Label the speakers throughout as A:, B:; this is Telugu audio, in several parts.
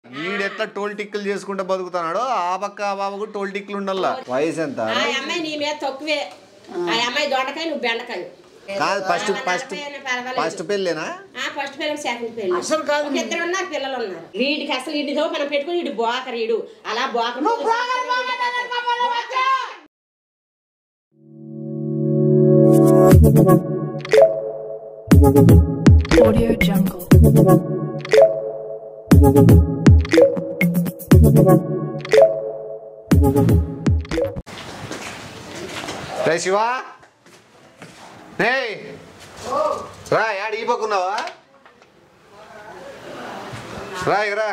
A: ఈడెట్లా టోల్ టిక్కులు చేసుకుంటూ బతుకుతున్నాడో ఆ పక్క ఆ బాబు టోల్ టిక్కులు ఉండాల. వయసు ఎంత?
B: అమ్మాయి నీ మీద తక్కువే. ఆ అమ్మాయి దొండకాయ నువ్వు బెండకాయ.
A: కాదు ఫస్ట్ పెళ్ళేనా?
B: ఫస్ట్ పెళ్ళి సెకండ్ పెళ్ళి. అసలు కాదు, ఇద్దరు ఉన్నారు, పిల్లలు ఉన్నారు. వీడికి అసలు వీడితో మనం పెట్టుకుని వీడు బోకరు, వీడు అలా బోకరు.
C: Audio Jungle.
A: రే శివా, రే రా, యాడ ఈ పక్కున్నావా? రా ఇకరా.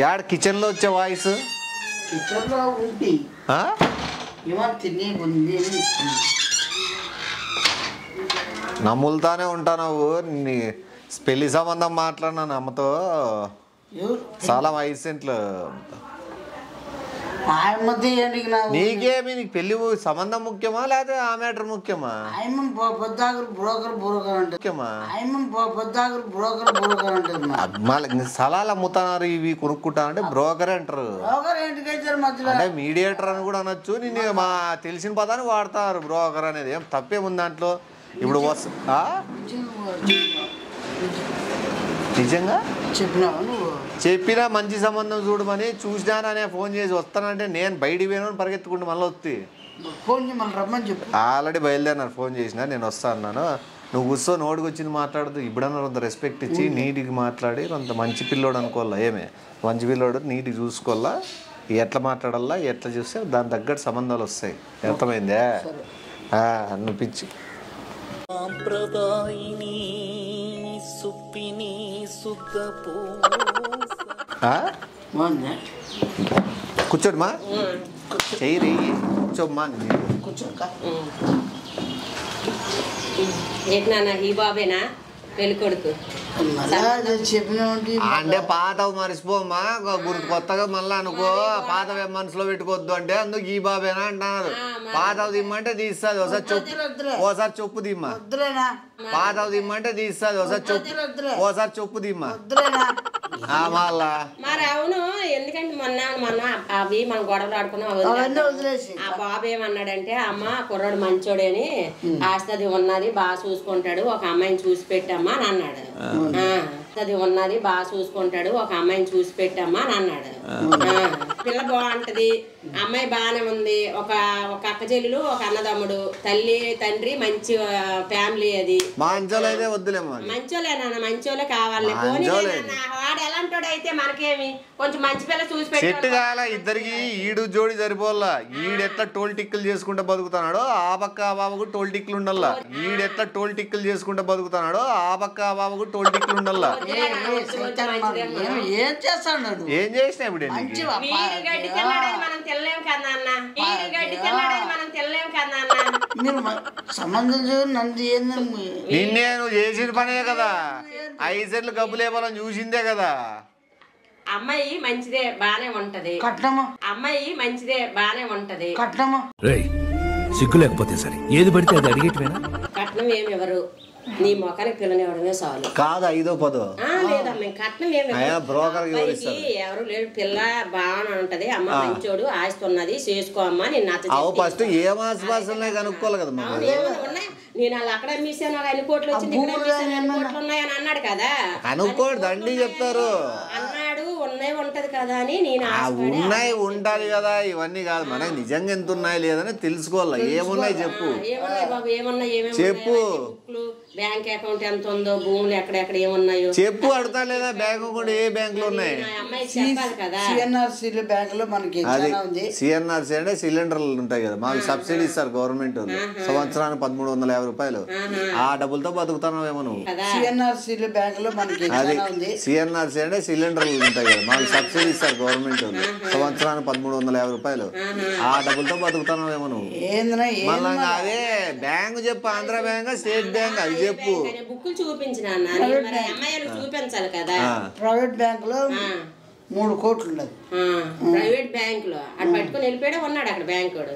A: యాడ కిచెన్ లో వచ్చే వాయిస్? నమ్ములుతానే ఉంటావు. నీ పెళ్లి సంబంధం మాట్లాడినాను అమ్మతో, చాలా వయసుంట్లు. నీకేమి నీకు పెళ్లి సంబంధం ముఖ్యమా లేదా ఆ మ్యాటర్ ముఖ్యమా? స్థలాలు అమ్ముతున్నారు, ఇవి కొనుక్కుంటానంటే బ్రోకర్ అంటారు. అంటే మీడియేటర్ అని కూడా అనొచ్చు. నిన్ను మా తెలిసిన పదాన్ని వాడతారు బ్రోకర్ అనేది. ఏం తప్పేముంది దాంట్లో? ఇప్పుడు నిజంగా చెప్పినా మంచి సంబంధం చూడమని చూసినాననే ఫోన్ చేసి వస్తానంటే నేను బయటికి పోయినా పరిగెత్తుకుంటూ మళ్ళీ వస్తే
D: రమ్మని చెప్పి
A: ఆల్రెడీ బయలుదేరినాను. ఫోన్ చేసిన నేను వస్తా అన్నాను. నువ్వు కూర్చో, నోటికి వచ్చింది మాట్లాడదు. ఇప్పుడన్నా కొంత రెస్పెక్ట్ ఇచ్చి నీటికి మాట్లాడి కొంత మంచి పిల్లోడు అనుకోవాలా. ఏమే మంచి పిల్లోడు నీటికి చూసుకోవాలా, ఎట్లా మాట్లాడాలా, ఎట్లా చూస్తే దాని తగ్గట్టు సంబంధాలు వస్తాయి. అర్థమైందే? అనిపించి కూర్చోమ్మా, చెయ్యి కూర్చోమ్మా.
B: ఈ బాబేనా పెళ్లి కొడుకు?
A: అంటే పాతవి మర్చిపోమ్మా, కొత్తగా మళ్ళీ అనుకో. పాతవి మనసులో పెట్టుకోవద్దు అంటే అందుకు ఈ బాబేనా అంటున్నారు. పాతవి దిమ్మంటే తీస్తుంది, ఓసారి చెప్పు దిమ్మా. పాతవి దిమ్మంటే తీస్తుంది, ఓసారి చెప్పు దిమ్మా. మళ్ళా
B: మరి అవును, ఎందుకంటే మొన్న అవి మనం గొడవలు ఆడుకున్నాం. ఆ బాబు ఏమన్నాడంటే, అమ్మ కుర్రాడు మంచోడే అని, ఆస్తది ఉన్నది బాగా చూసుకుంటాడు, ఒక అమ్మాయిని చూసి పెట్టమ్మా అని అన్నాడు. అది ఉన్నది బాగా చూసుకుంటాడు, ఒక అమ్మాయిని చూసి పెట్టమ్మా అని అన్నాడు. పిల్ల బాగుంటది, అమ్మాయి బాగానే ఉంది. ఒక అక్క చెల్లెలు, ఒక అన్నదమ్ముడు, తల్లి తండ్రి, మంచి ఫ్యామిలీ. అది
A: మంచోళ్ళైతే వద్దులేమ్మా.
B: మంచోలేనా? మంచోలే కావాలి. వాడు ఎలాంటోడు అయితే మనకేమి, కొంచెం మంచి పిల్ల చూసి
A: సెట్ కావాల ఇద్దరికి. ఈడు జోడి సరిపోల్లా. ఈడెట్లా టోల్ టిక్కులు చేసుకుంటూ బతుకుతున్నాడో ఆ పక్క ఆ బాబుకు టోల్ టిక్కులు ఉండాల. ఈడెట్లా టోల్ టిక్కులు చేసుకుంటూ బతుకుతున్నాడో ఆ పక్క ఆ బాబుకు టోల్ టిక్కులు ఉండాల.
D: ఏం చేస్తాడు?
A: ఏం చేసినా ఇప్పుడు
D: మీరు సంబంధం
A: నిన్నే నువ్వు చేసిన పనే కదా. 5 సెట్లు గబ్బు లేపాలని చూసిందే కదా.
B: అమ్మాయి మంచిదే బానే ఉంటది.
D: కట్నమా?
B: అమ్మాయి మంచిదే బానే ఉంటది.
D: కట్నమా?
E: సిగ్గు లేకపోతే సరే, ఏది పడితే అది అడిగేటివేనా?
B: కట్నం ఏమి ఎవరు, నీ మొఖానికి పిల్లనివ్వడమే చాలు.
A: కాదు 5ో 10ో
B: లేదమ్మా, కట్నం ఏమి ఎవరు లేడు. పిల్ల బాగానే ఉంటది, అమ్మ మంచోడు, ఆస్తి ఉన్నది, చేసుకో అమ్మా. నేను
A: ఫస్ట్ ఏ మాసపాసలనే కనుక్కోవాలి కదా.
B: ఉన్నాయి, నేను వాళ్ళు అక్కడ అమ్మేసాను, 5 కోట్లు వచ్చింది, ఇక్కడ అమ్మేసాను 5 కోట్లు ఉన్నాయని అన్నాడు కదా.
A: అనుకోడు దండి చెప్తారు
B: అన్నాడు. ఉన్నాయి ఉంటది కదా అని నేను
A: ఉన్నాయి ఉండాలి కదా. ఇవన్నీ కాదు, మనకి నిజంగా ఎంత ఉన్నాయి లేదని తెలుసుకోవాలి. ఏమున్నాయి చెప్పు.
B: ఏమున్నాయి బాబు, ఏమన్నా ఏమేమి
A: చెప్పు.
B: బ్యాంక్ అకౌంట్ ఎంత ఉందో, భూములు ఎక్కడెక్కడ ఏమున్నాయో
A: చెప్పు. అడతా లేదా బ్యాంక్ కూడా ఏ బ్యాంక్ లో ఉన్నాయి?
B: అమ్మాయి చెప్పాలి కదా.
D: సిఎన్ఆర్సీ బ్యాంక్ లో మనకి
A: సిఎన్ఆర్సీ అంటే సిలిండర్లు ఉంటాయి కదా, మాకు సబ్సిడీ ఇస్తారు గవర్నమెంట్. సంవత్సరానికి 1350 రూపాయలు. ఆ డబ్బులతో బతుకుతున్నావేమో నువ్వు.
D: సిఎన్ఆర్సీ బ్యాంక్ లో మనకి
A: సిఎన్ఆర్సీ అంటే సిలిండర్లు ఉంటాయి కదా, మాకు సబ్సిడీ ఇస్తారు గవర్నమెంట్. సంవత్సరానికి 1350 రూపాయలు. ఆ డబ్బులతో బతుకుతున్నావేమో నువ్వు. మళ్ళా అదే బ్యాంక్ చెప్పు, ఆంధ్ర బ్యాంక్, స్టేట్ బ్యాంక్, అది చెప్పు.
B: బుక్కులు చూపించిన చూపించాలి కదా.
D: ప్రైవేట్ బ్యాంక్ లో 3 కోట్లు ఉన్నది
B: ప్రైవేట్ బ్యాంక్ లో అటు పట్టుకొని వెళ్ళిపోయాడు ఉన్నాడు అక్కడ బ్యాంక్ వాడు.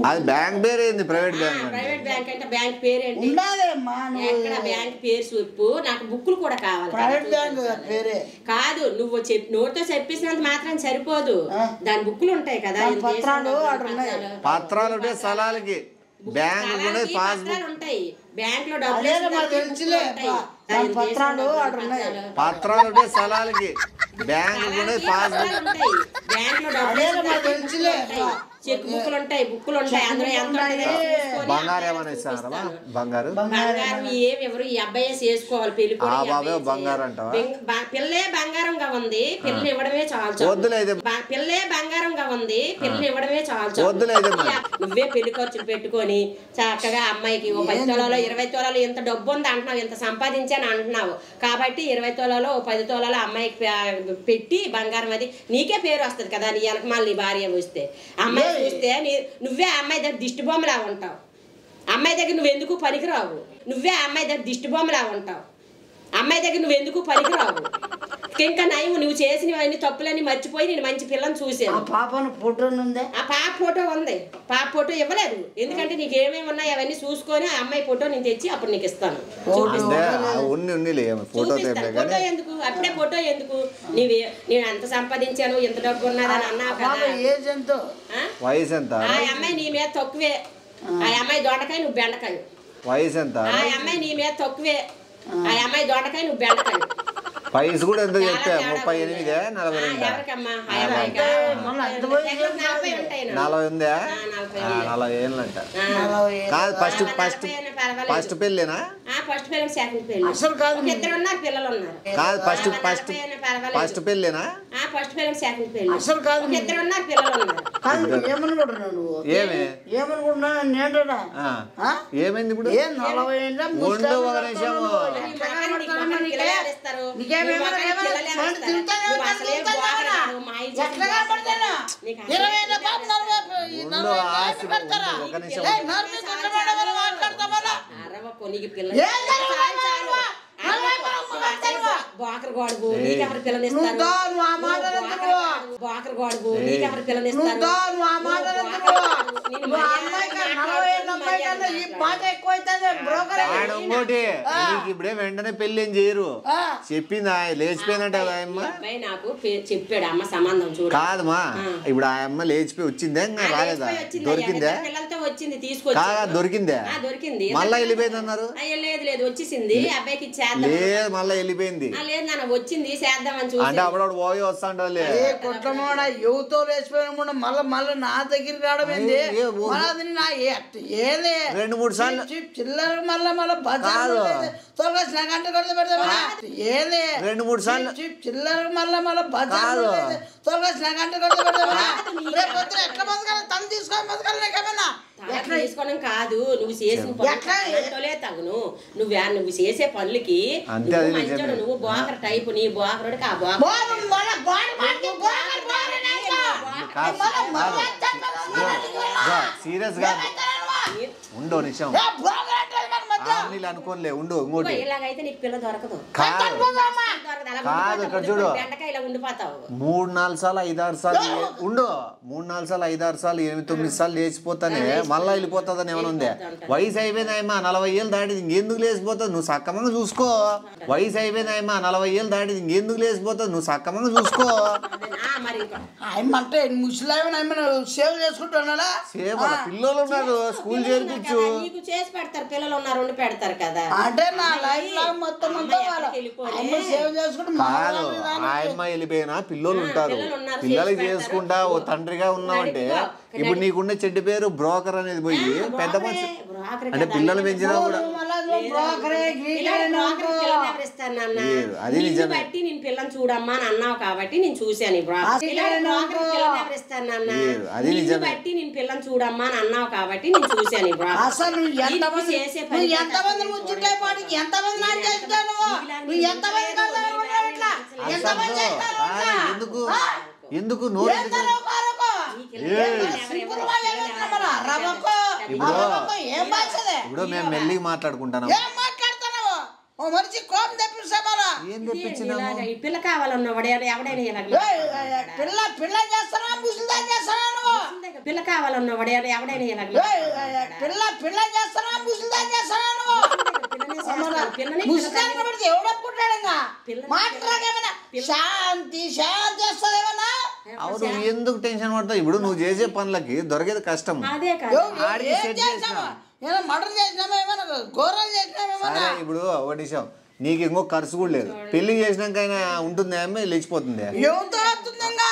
A: అది బ్యాంక్ పేరు ఏంది? ప్రైవేట్ బ్యాంక్
B: ప్రైవేట్ బ్యాంక్ అంటే బ్యాంక్ పేరు ఏంటి?
D: ఉండాలేమ్మా
B: ఎక్కడ బ్యాంక్ పేరు చూపు నాకు బుక్కులు కూడా కావాలి.
D: ప్రైవేట్ బ్యాంక్ పేరే
B: కాదు నువ్వు నోటితో చెప్పేసినంత మాత్రం సరిపోదు, దాని బుక్కులు ఉంటాయి కదా,
D: పత్రాలు
A: పత్రాలు ఉంటాయి స్థలాలకి, బ్యాంక్ కూడా పాస్బుక్
B: ఉంటాయి, బ్యాంక్ లో
D: పత్రాలు
A: పత్రాలు ఉంటాయి స్థలాలకి, బ్యాంక్ కూడా పాస్బుక్
B: ఉంటాయి, బ్యాంక్ లో చెక్ బుక్కులు ఉంటాయి, బుక్కులు ఉంటాయి, అందులో ఎంత
A: బంగారు ఏమైనా ఇస్తారా? బంగారు
B: బంగారం ఏమి ఎవరు ఈ అబ్బాయి చేసుకోవాలి పెళ్లి
A: బంగారు అంటావా?
B: పిల్లే బంగారంగా ఉంది, పిల్లని ఇవ్వడమే చాలు.
A: వద్దులేదు
B: పిల్లే బంగారంగా ఉంది, పిల్లని ఇవ్వడమే చాలు.
A: వద్దులేదు
B: నువ్వే పెళ్లి ఖర్చులు పెట్టుకొని చక్కగా అమ్మాయికి 10 తులాలో 20 తులాలో ఇంత డబ్బు ఉంది అంటున్నావు, ఇంత సంపాదించాను అంటున్నావు కాబట్టి 20 తులాలో 10 తులాలో అమ్మాయికి పెట్టి బంగారం అది నీకే పేరు వస్తుంది కదా. నీ వెనక మళ్ళీ భార్య వస్తే అమ్మాయి చూస్తే నువ్వే అమ్మాయి దగ్గర దిష్టి బొమ్మలా ఉంటావు, అమ్మాయి దగ్గర నువ్వెందుకు పనికిరావు, నువ్వే అమ్మాయి దగ్గర దిష్టి బొమ్మలా ఉంటావు, అమ్మాయి దగ్గర నువ్వెందుకు పనికిరావు. ఇంకా నయం నువ్వు చేసినవన్నీ తప్పులన్నీ మర్చిపోయి నేను మంచి పిల్లని చూసాను.
D: పాపను ఫోటో ఉంది,
B: ఆ పాప ఫోటో ఉంది, పాప ఫోటో ఇవ్వలేదు ఎందుకంటే నీకు ఏమేమి ఉన్నాయి అవన్నీ చూసుకొని ఆ అమ్మాయి ఫోటో నేను తెచ్చి అప్పుడు నీకు ఇస్తాను. ఫోటో ఎందుకు అప్పుడే ఫోటో ఎందుకు? నేను ఎంత సంపాదించాను ఎంత డబ్బు ఉన్నదని అన్నావు కదా.
A: వయసు ఎంత?
B: ఆ అమ్మాయి నీ మీద తక్కువే, ఆ అమ్మాయి దొండకాయ నువ్వు బెండకాయ.
A: వయసు ఎంత?
B: ఆ అమ్మాయి నీ మీద తక్కువే, ఆ అమ్మాయి దొండకాయ నువ్వు బెండకాయ.
A: వయసు కూడా ఎంత చెప్పా? 38 40
B: ఎవరికమ్మా
A: 40 ఉందా? 40 ఏళ్ళంట. కాదు ఫస్ట్ పెళ్ళేనా?
B: ఫస్ట్ పెళ్ళి సెకండ్ పెళ్ళి
D: అసలు కాదు,
B: ఇద్దరు ఉన్నారు పిల్లలు ఉన్నారు.
A: కాదు ఫస్ట్ పెళ్ళేనా?
B: ఫస్ట్ పెళ్ళి సెకండ్ పెళ్ళి
D: అసలు కాదు,
B: ఇద్దరు ఉన్నారు పిల్లలు ఉన్నారు.
D: ఏమనుకుంటున్నావు నువ్వు? ఏమనుకుంటున్నా నేంటనా?
A: ఏమైంది ఇప్పుడు?
D: 40 ఏళ్ళ
A: ముందు ఒక నిమిషం
B: బోకర్ గోడుగు నీకెవరు పిల్లనిస్తారు, బోకర్ గోడుగు నీకెవరు పిల్లనిస్తారు.
A: ఇంకోటి ఇప్పుడే వెంటనే పెళ్లి ఏం చేయరు చెప్పింది లేచిపోయిందంట
B: అబ్బాయి నాకు చెప్పాడు అమ్మ సంబంధం చూడు.
A: కాదమ్మా ఇప్పుడు ఆ అమ్మ లేచిపోయి వచ్చిందే రాలేదా? దొరికిందే?
B: పిల్లలతో వచ్చింది తీసుకొచ్చి
A: దొరికిందే?
B: దొరికింది.
A: మళ్ళా వెళ్ళిపోయింది అన్నారు.
B: లేదు లేదు వచ్చేసింది అబ్బాయికి చేద్దాం.
A: లేదు మళ్ళా వెళ్ళిపోయింది.
B: లేదు నాన్న వచ్చింది చేద్దామని చూసి
A: అంటే అప్పుడు పోయి వస్తాండే
D: కొట్టమోడ యువతో లేచిపోయిన మళ్ళీ నా దగ్గరికి రావడం ఏంది? ఏదే
A: 2-3 సార్లు
D: చిల్లర మళ్ళా గంట కొడితే పెడతా ఏదే
A: 2-3 సార్లు
D: చిల్లర మళ్ళా త్వరగా గంట కొడితే పెడతా రేపు పొద్దున ఎట్లా బతకాలి? తను తీసుకొని బతకాలి నీకేమన్నా?
B: తీసుకోవడం కాదు నువ్వు చేసిన పనులే తగును. నువ్వు చేసే పనులకి మంచోడు, నువ్వు బోకర్ టైపు, నీ బోకరుడికి ఆ
A: సీరియస్ గా ఉండో నిమిషం అనుకోలే ఉండు. ఇంకోటి
B: ఇలాగైతే నీకు పిల్ల దొరకదు.
A: కాదు ఇక్కడ చూడు 3-4 సార్లు 5-6 సార్లు ఉండు 3-4 సార్లు 5-6 సార్లు 8-9 సార్లు లేచిపోతానే మళ్ళా వెళ్ళిపోతుందని ఏమైనా ఉందే? వయసు అయిపోయిందాయమ్మా 40 ఏళ్ళు దాటిది ఇంకెందుకు లేచిపోతుంది? నువ్వు సక్రమంగా చూసుకో. వయసు అయిపోయిందాయమ్మా 40 ఏళ్ళు దాటిది ఇంకెందుకు లేచిపోతుంది? నువ్వు సక్రమంగా చూసుకో.
D: అంటే ముసలాయన సేవ్ చేసుకుంటున్నాడా?
A: సేవ్ పిల్లలు ఉన్నారు స్కూల్ చేర్పించు.
B: నీకు చేసి పెడతారు, పిల్లలు ఉన్నారు ఉండి పెడతారు కదా.
D: అంటే నా లైఫ్ లాంగ్ మొత్తం సేవ్ చేసుకుంటూ
A: కాదు ఆ అమ్మాయి వెళ్ళిపోయినా పిల్లలు ఉంటారు, పిల్లలకి చేసుకుంటా ఓ తండ్రిగా ఉన్నావంటే ఇప్పుడు నీకుండే చెడ్డ పేరు బ్రోకర్ అనేది పోయి పెద్ద మనిషి అంటే పిల్లలు పెంచినా కూడా
B: అది నిజమే. బట్టి నేను పిల్లని చూడమ్మా అని అన్నావు కాబట్టి నేను చూశాను. అది నిజమే. బట్టి నేను పిల్లని చూడమ్మా అని అన్నావు కాబట్టి నేను చూశాను.
D: అసలు
A: ఎందుకు ఎందుకు నోరు ఇప్పుడు మేము మెల్లిగా మాట్లాడుకుంటాను.
D: ఓ మనిషి కోపం తెప్పిస్తా మళ్ళా
A: ఏం తెప్పించినాము
B: ఈ పిల్ల కావాలన్నవాడు ఎవడైనా ఇలాగ
D: పిల్ల చేస్తానా ముసలిదాన్ని చేస్తానా నువ్వు
B: పిల్ల కావాలన్నవాడు ఎవడైనా ఇలాగ
D: పిల్ల చేస్తానా ముసలిదాన్ని చేస్తానా నువ్వు ముసలిదాన్ని పడితే ఎవడప్పుకుంటాడు ఇంకా మాట్లాడేమన్నా శాంతి శాంతి వస్తుంది ఏమన్నా
A: అవును ఎందుకు టెన్షన్ పడతావు ఇప్పుడు నువ్వు చేసే పనులకి దొరికేది కష్టం
B: అదే కాదు
D: ఏం చేసినామా ఏమన్నా మటన్ చేసినామా ఏమన్నా కూరలు చేసినామా ఏమన్నా
A: సరే ఇప్పుడు ఒకటి విషయం నీకు ఇంకో ఖర్చు కూడా లేదు పెళ్లి చేసినాకైనా ఉంటుంది అమ్మాయి లేచిపోతుంది
D: ఎవరితో వస్తుందంగా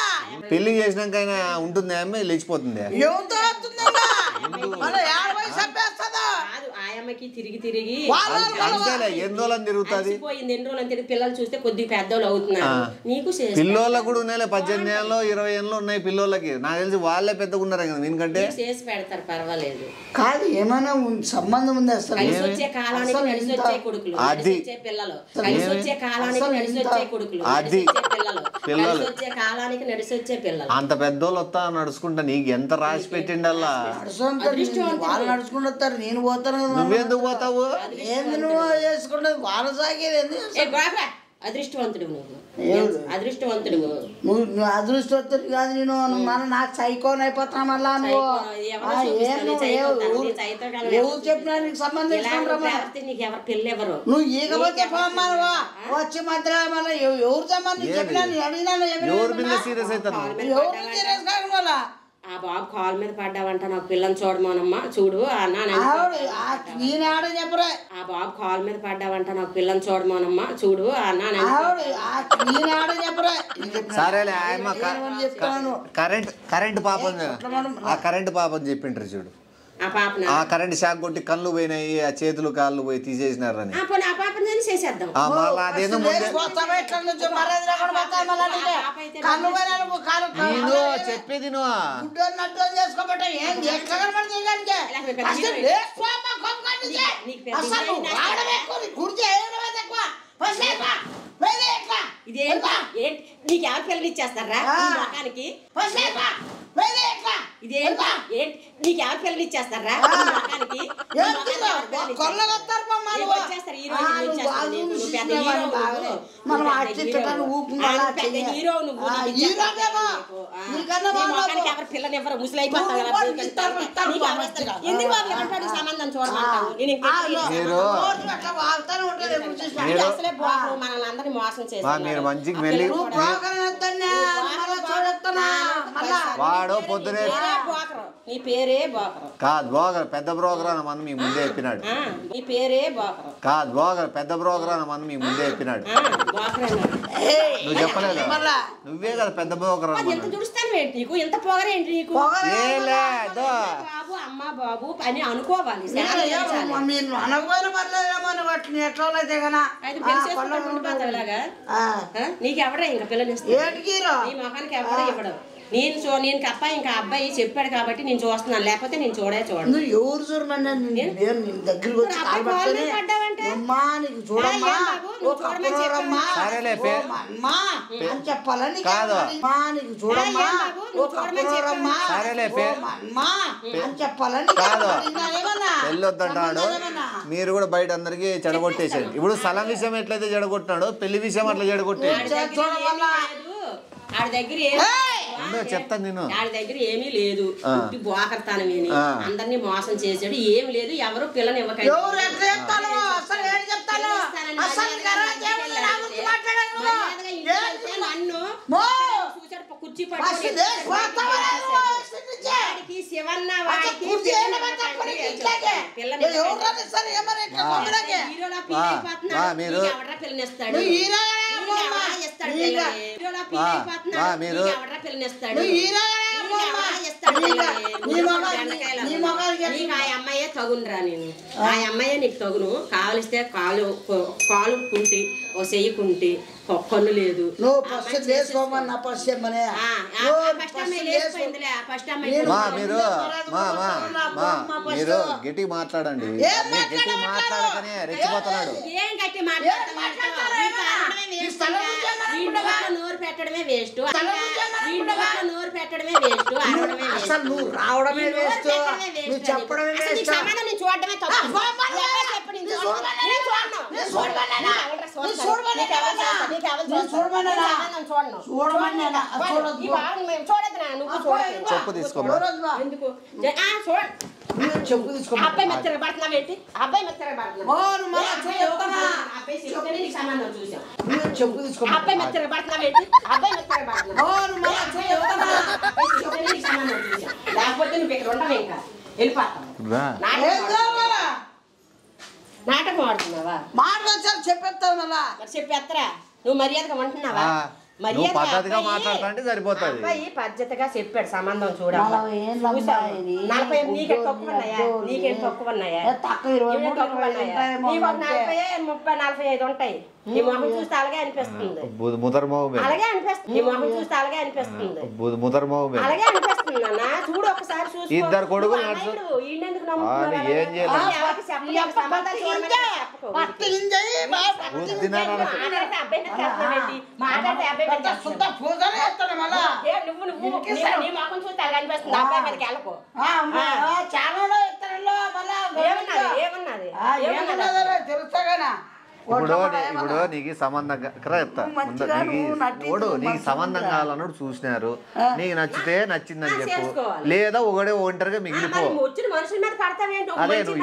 A: పెళ్లి చేసినాకైనా ఉంటుంది అమ్మాయి లేచిపోతుంది
D: ఎవరితో వస్తుందంగా మన 50 చంపేస్తుందా
B: కాదు ఆయమ్మకి తిరిగి
A: అంతేలే ఎన్ని రోజులని తిరుగుతుంది
B: పోయింది ఎన్ని రోజులు తిరిగి పిల్లలు చూస్తే కొద్దిగా పెద్దోళ్ళు అవుతున్నారు నీకు
A: పిల్లోళ్ళకి కూడా ఉన్నాయి 18 ఏళ్ళు 20 ఏళ్ళు ఉన్నాయి పిల్లోళ్ళకి నాకు తెలిసి వాళ్ళే పెద్దగా ఉన్నారు కదా దీనికంటే
B: చేసి పెడతారు పర్వాలేదు
D: కాదు ఏమైనా సంబంధం ఉంది అసలు
B: కలిసి వచ్చే కాలానికి కలిసి వచ్చే కొడుకులు కలిసి వచ్చే పిల్లలు కలిసి వచ్చే కాలానికి కలిసి వచ్చే కొడుకులు
A: అది
B: పిల్లలు కలిసి వచ్చే కాలానికి నడిసి వచ్చే పిల్లలు
A: అంత పెద్దోళ్ళు వస్తా నడుచుకుంటా నీకు ఎంత రాసి పెట్టిండల్లా
D: వాళ్ళు నడుచుకుంటూ వస్తారు నేను పోతాను కదా
A: నువ్వెందుకు పోతావు
D: ఏంది నువ్వు చేసుకుంటది వాళ్ళ సాగేది ఏంది
B: అదృష్టవంతుడు అదృష్టవంతుడు
D: నువ్వు అదృష్టవంతుడు కాదు నేను నాకు సైకోన్ అయిపోతా మళ్ళా నువ్వు ఎవరు చెప్పినా నీకు సంబంధించిన
B: నీకు ఎవరు పెళ్ళి ఎవరు
D: నువ్వు ఈగపోతే పోమ్మా వచ్చి మధ్య మళ్ళీ ఎవరు సంబంధించి చెప్పినా నేను అడిగినా
A: ఎవరి మీద సీరియస్ అవుతారు
D: ఎవరు సీరియస్ కాదు మళ్ళా
B: ఆ బాబు కాల్ మీద పడ్డావంట నాకు పిల్లని చూడమోనమ్మా చూడు అన్నా
D: నేనాడ చెప్పరా
B: ఆ బాబు కాల్ మీద పడ్డావంట నాకు పిల్లని చూడమోనమ్మా చూడు అన్నా
D: నేనాడ చెప్పరా
A: సరేలే ఆయమ్మ కరెంట్ పాపం ఆ కరెంట్ పాపం చెప్పింటారు చూడు
B: ఆ పాప
A: ఆ కరెంట్ షాక్ కొట్టి కళ్ళు పోయినాయి ఆ చేతులు కాళ్ళు పోయి తీసేసినారని
B: ఆ పాపని చేసేద్దాం
A: మళ్ళీ అదేదో చెప్పేది
B: నీకు ఎవరు పిల్లలు ఇచ్చేస్తారా మొఖానికి నీకు ఎవరు పిల్లలు ఇచ్చేస్తారా మొఖానికి హీరో నువ్వు ఎవరు పిల్లని ఎవరు ముసలి అయిపోతావు ఎందుకు బాబు ఎవరికాడికి సంబంధం చూడమంటావు అసలే బాబు మనల్ని అందరినీ మోసం చేసి
A: మీరు మంచిగా వెళ్ళి వాడు పొద్దునే
B: నీ పేరే బోకరు
A: కాదు బ్రోకర్ పెద్ద బ్రోకర్ అని మనం మీ ముందే చెప్పినాడు
B: నీ పేరే బోకరు
A: కాదు బ్రోకర్ పెద్ద బ్రోకర్ అని మనం మీ ముందే చెప్పినాడు నువ్వు చెప్పలేదు నువ్వే కదా పెద్ద బ్రోకర్
B: ఎంత దుడుస్తాను ఏంటి నీకు ఎంత పొగరేంటి నీకు బాబు అమ్మ బాబు అని అనుకోవాలి నీకెవడా ఇంకా పిల్లలు నీ మొఖానికి ఎవడో ఇవ్వడం నేను తప్ప ఇంకా అబ్బాయి చెప్పాడు కాబట్టి నేను చూస్తున్నాను లేకపోతే నేను చూడను
D: ఎవరు చూడమన్నా దగ్గరికి వచ్చి చెప్పాలని చెప్పాలని
A: వెళ్ళొద్దంటాడు మీరు కూడా బయట అందరికి చెడగొట్టేసాడు ఇప్పుడు స్థలం విషయం ఎట్లయితే చెడగొట్టినాడు పెళ్లి విషయం అట్లా చెడగొట్టాడు
B: ఆడి దగ్గర
A: చెప్తాను నేను
B: ఆడి దగ్గర ఏమీ లేదు బోకర్తానం విని అందరినీ మోసం చేసాడు ఏమి లేదు ఎవరు పిల్లని ఇవ్వకండి నన్ను కుర్చీ పట్టుకొని శివన్న పిల్లనిస్తాడు అమ్మాయే తగునురా నేను ఆ అమ్మాయే నీకు తగును కావలిస్తే కాలు కుంటి ఓ చెయ్యి కుంటి కన్ను లేదు
A: మీరు గట్టి మాట్లాడండి గట్టి మాట్లాడకనే రెచ్చిపోతున్నాడు
B: నోరు పెట్టడమే వేస్ట్ నోరు పెట్టడమే వేస్ట్
D: అసలు నువ్వు రావడమే వేస్ట్ నువ్వు చెప్పడమే వేస్ట్
B: సమాధానం చూడడమే తప్పు
A: చెప్పు తీసుకో
B: ఎందుకు చెప్పు తీసుకో అబ్బాయి మెత్తగా పడుతున్నావు ఏంటి అబ్బాయి మెత్తగా చెప్పు తీసుకో అబ్బాయి మెత్తగా పడుతున్నావు ఏంటి అబ్బాయి మెత్తగా లేకపోతే నువ్వు ఇక్కడ ఉండవు ఇంకా వెళ్ళిపోతావు నాటకం ఆడుతున్నావా
D: మాట్లాడు చెప్పేస్తావు మళ్ళా
B: చెప్పేస్తారా నువ్వు మర్యాదగా ఉంటున్నావా
A: పద్ధతిగా మాట్లాడుతుంటే సరిపోతుంది
B: అబ్బాయి పద్ధతిగా చెప్పాడు సంబంధం చూడాలి 40 నీకే తక్కువ ఉన్నాయా నీకేం తక్కువ ఉన్నాయా నీకు 40-35 ఉంటాయి నీ మొహం చూస్తే అలాగే అనిపిస్తుంది అలాగే అనిపిస్తుంది నీ మొహం చూస్తే అలాగే అనిపిస్తుంది అలాగే అనిపిస్తుంది అన్న చూడు ఒకసారి చూసి
A: ఇద్దరు కొడుకులు
B: ఈయనెందుకు నమ్ముతున్నాడు
A: ఏం చేయాలి
B: మాట్లాడితే అబ్బాయి నువ్వు నీ మొహం చూస్తే అలాగే అనిపిస్తుంది అబ్బాయి మీదకి వెళ్ళకు
D: తెలుస్తాగానా
A: ఇప్పుడు నీకు సంబంధం నీకు సంబంధం కావాలన్నాడు చూసినారు నీకు నచ్చితే నచ్చిందని చెప్పు లేదా ఒకడే ఒంటరిగా మిగిలిపో అదే నువ్వు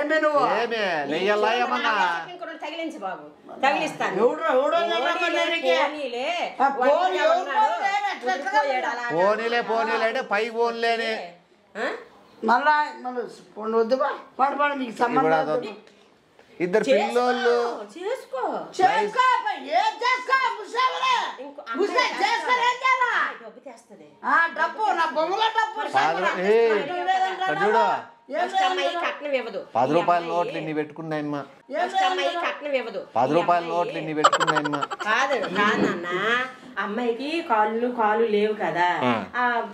A: ఎందుకు ఏమే నెయ్యల్లా ఏమన్నా
B: తగిలించి బాబు తగిలిస్తాను
A: పోనీలే అంటే పై పోన్లేనే
D: మళ్ళా వద్దు పడపడ మీకు సంబంధం
A: ఇద్దరు పిల్లోళ్ళు
B: చేసుకో
D: డబ్బు నా బొమ్మల డబ్బు
A: చూడు
B: కట్నం ఇవ్వదు
A: 10 రూపాయల నోట్లు ఇన్ని పెట్టుకున్నాయమ్మా
B: కట్నం ఇవ్వదు
A: 10 రూపాయల నోట్లు ఇన్ని పెట్టుకున్నాయమ్మా
B: కాదు కాదన్న అమ్మాయికి కాళ్ళు లేవు కదా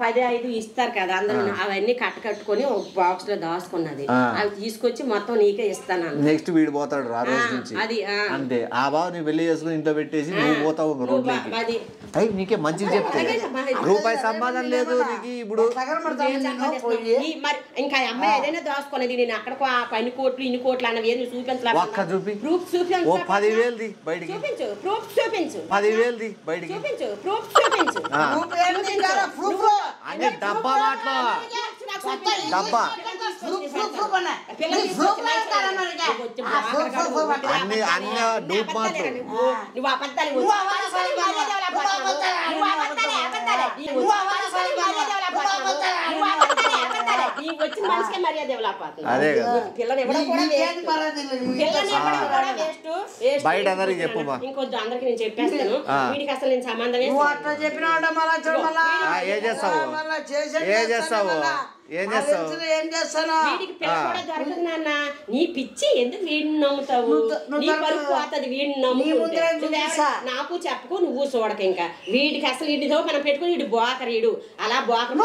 B: 10-5 ఇస్తారు కదా అందరూ అవన్నీ కట్టుకొని ఒక బాక్స్ లో దాచుకున్నది అవి తీసుకొచ్చి మొత్తం నీకే ఇస్తాను
A: నెక్స్ట్ వీడు పోతాడు ఆ రోజు నుంచి
B: అది
A: అంతే ఆ బావ నువ్వు పెళ్లి చేసుకుని ఇంట్లో పెట్టేసి నువ్వు పోతావు రోడ్లకి నీకే మంచిగా చెప్తే రూపాయి సంపాదన లేదు నీకు ఇప్పుడు
B: ఇంకా అమ్మాయి ఏదైనా దాచుకున్నది నేను అక్కడ 10 కోట్లు 2 కోట్లు అన్నవి ఏది చూపించలేదు
A: ఒక్క చూపి
B: ప్రూఫ్ చూపించు
A: 10,000 బయటికి
B: చూపించు ప్రూఫ్ చూపించు
A: 10,000 బయటికి
B: చూపించు ప్రూఫ్ చూపించు
A: అన్ని డబ్బా మాటలు డబ్బా అన్ని అన్ని డూప్ మాటలు
B: నువ్వు అబద్ధాలు వచ్చిన మనిషికే మర్యాద
A: అదే కదా
B: పిల్లని
A: బయట అందరికి చెప్పు
B: ఇంకొంచెం అందరికి నేను చెప్పేస్తాను వీడికి అసలు నేను సంబంధం
A: ఏం చేస్తావు
B: వీడికి పిల్ల కూడా దొరకదు నాన్న నీ పిచ్చి ఎందుకు వీడిని నమ్ముతావు నీ పరుపు పోతుంది వీడిని నమ్ముకుంటే నాకు చెప్పకు నువ్వు చూడక ఇంకా వీడికి అసలు వీడితో మనం పెట్టుకుని వీడు బోకరీడు అలా బోకరు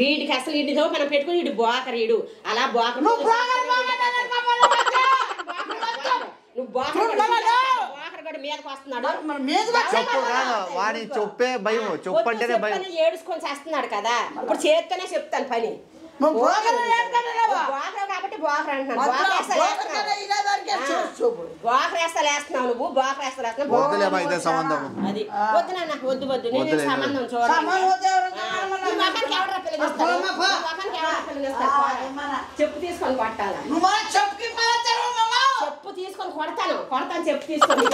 B: వీడికి అసలు వీడితో మనం పెట్టుకుని వీడు బోకరీడు అలా బోకరు నువ్వు
A: వాడి చొప్పే భయం చొప్పంటేనే భయం
B: ఏడుచుకొని చేస్తున్నాడు కదా ఇప్పుడు చేత్తోనే చెప్తాను పని కాబట్టి బోకర్ అంటున్నాను బోకరేస్తలేస్తున్నావు నువ్వు బోకరేస్తలేస్తున్నావు అది వద్దు నాన్న వద్దు నేను సంబంధం చెప్పు తీసుకొని కొట్టాలా చెప్పు తీసుకొని కొడతాను చెప్పు తీసుకొని